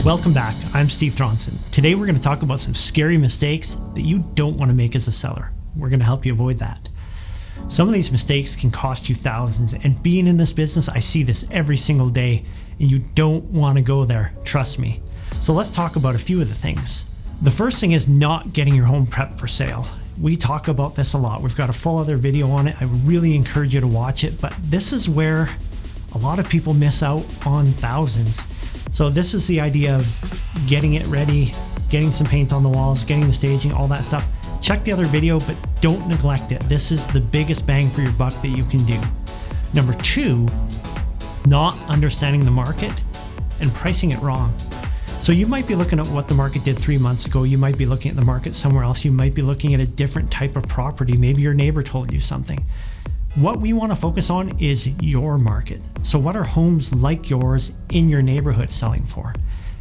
Welcome back. I'm Steve Throndson. Today we're going to talk about some scary mistakes that you don't want to make as a seller. We're going to help you avoid that. Some of these mistakes can cost you thousands, and being in this business, I see this every single day, and you don't want to go there. Trust me. So let's talk about a few of the things. The first thing is not getting your home prepped for sale. We talk about this a lot. We've got a full other video on it. I really encourage you to watch it, but this is where a lot of people miss out on thousands. So this is the idea of getting it ready, getting some paint on the walls, getting the staging, all that stuff. Check the other video, but don't neglect it. This is the biggest bang for your buck that you can do. Number two, not understanding the market and pricing it wrong. So you might be looking at what the market did 3 months ago. You might be looking at the market somewhere else. You might be looking at a different type of property. Maybe your neighbor told you something. What we want to focus on is your market. So what are homes like yours in your neighborhood selling for?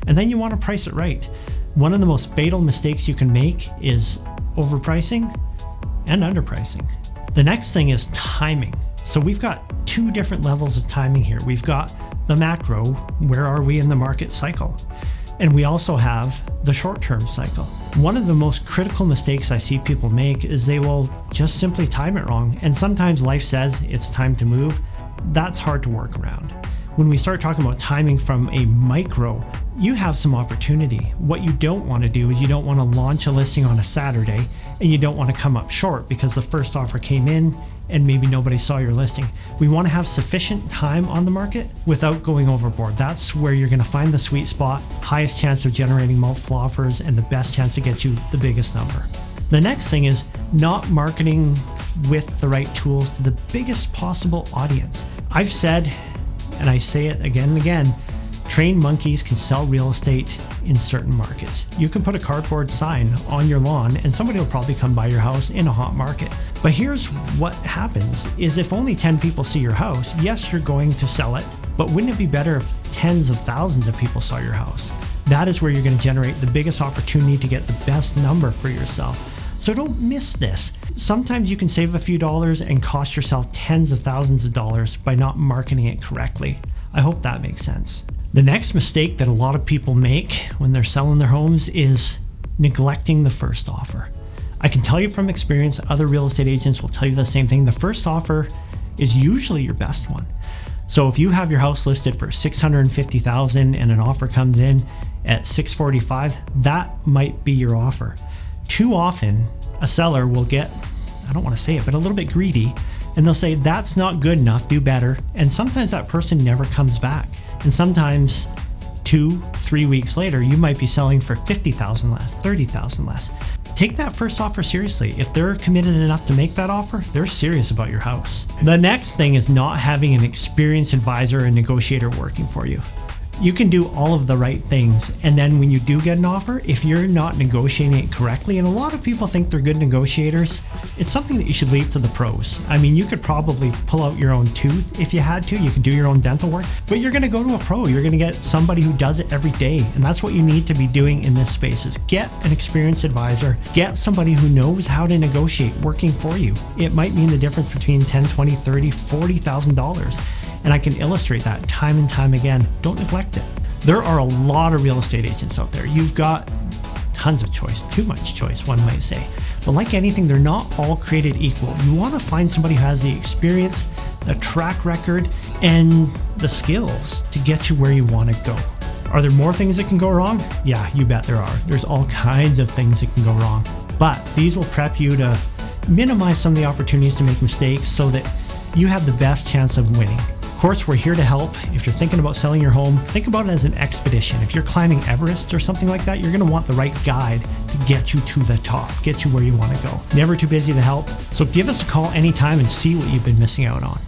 And then you want to price it right. One of the most fatal mistakes you can make is overpricing and underpricing. The next thing is timing. So we've got two different levels of timing here. We've got the macro, where are we in the market cycle? And we also have the short-term cycle. One of the most critical mistakes I see people make is they will just simply time it wrong. And sometimes life says it's time to move. That's hard to work around. When we start talking about timing from a micro, you have some opportunity. What you don't want to do is you don't want to launch a listing on a Saturday, and you don't want to come up short because the first offer came in and maybe nobody saw your listing. We want to have sufficient time on the market without going overboard. That's where you're going to find the sweet spot, highest chance of generating multiple offers, and the best chance to get you the biggest number. The next thing is not marketing with the right tools to the biggest possible audience. I've said, and I say it again and again, trained monkeys can sell real estate in certain markets. You can put a cardboard sign on your lawn and somebody will probably come by your house in a hot market. But here's what happens is if only 10 people see your house, yes, you're going to sell it, but wouldn't it be better if tens of thousands of people saw your house? That is where you're going to generate the biggest opportunity to get the best number for yourself. So don't miss this. Sometimes you can save a few dollars and cost yourself tens of thousands of dollars by not marketing it correctly. I hope that makes sense. The next mistake that a lot of people make when they're selling their homes is neglecting the first offer. I can tell you from experience, other real estate agents will tell you the same thing. The first offer is usually your best one. So if you have your house listed for $650,000 and an offer comes in at $645,000, that might be your offer. Too often, a seller will get, I don't want to say it, but a little bit greedy, and they'll say, that's not good enough, do better. And sometimes that person never comes back. And sometimes 2-3 weeks later, you might be selling for $50,000 less, $30,000 less. Take that first offer seriously. If they're committed enough to make that offer, they're serious about your house. The next thing is not having an experienced advisor and negotiator working for you. You can do all of the right things, and then when you do get an offer, if you're not negotiating it correctly, and a lot of people think they're good negotiators, it's something that you should leave to the pros. I mean, you could probably pull out your own tooth if you had to. You could do your own dental work, but you're going to go to a pro. You're going to get somebody who does it every day, and that's what you need to be doing in this space is get an experienced advisor, get somebody who knows how to negotiate working for you. It might mean the difference between $10, $20, $30, $40,000. And I can illustrate that time and time again. Don't neglect it. There are a lot of real estate agents out there. You've got tons of choice, too much choice, one might say. But like anything, they're not all created equal. You want to find somebody who has the experience, the track record, and the skills to get you where you want to go. Are there more things that can go wrong? Yeah, you bet there are. There's all kinds of things that can go wrong. But these will prep you to minimize some of the opportunities to make mistakes so that you have the best chance of winning. Of course, we're here to help. If you're thinking about selling your home, think about it as an expedition. If you're climbing Everest or something like that, you're going to want the right guide to get you to the top, get you where you want to go. Never too busy to help. So give us a call anytime and see what you've been missing out on.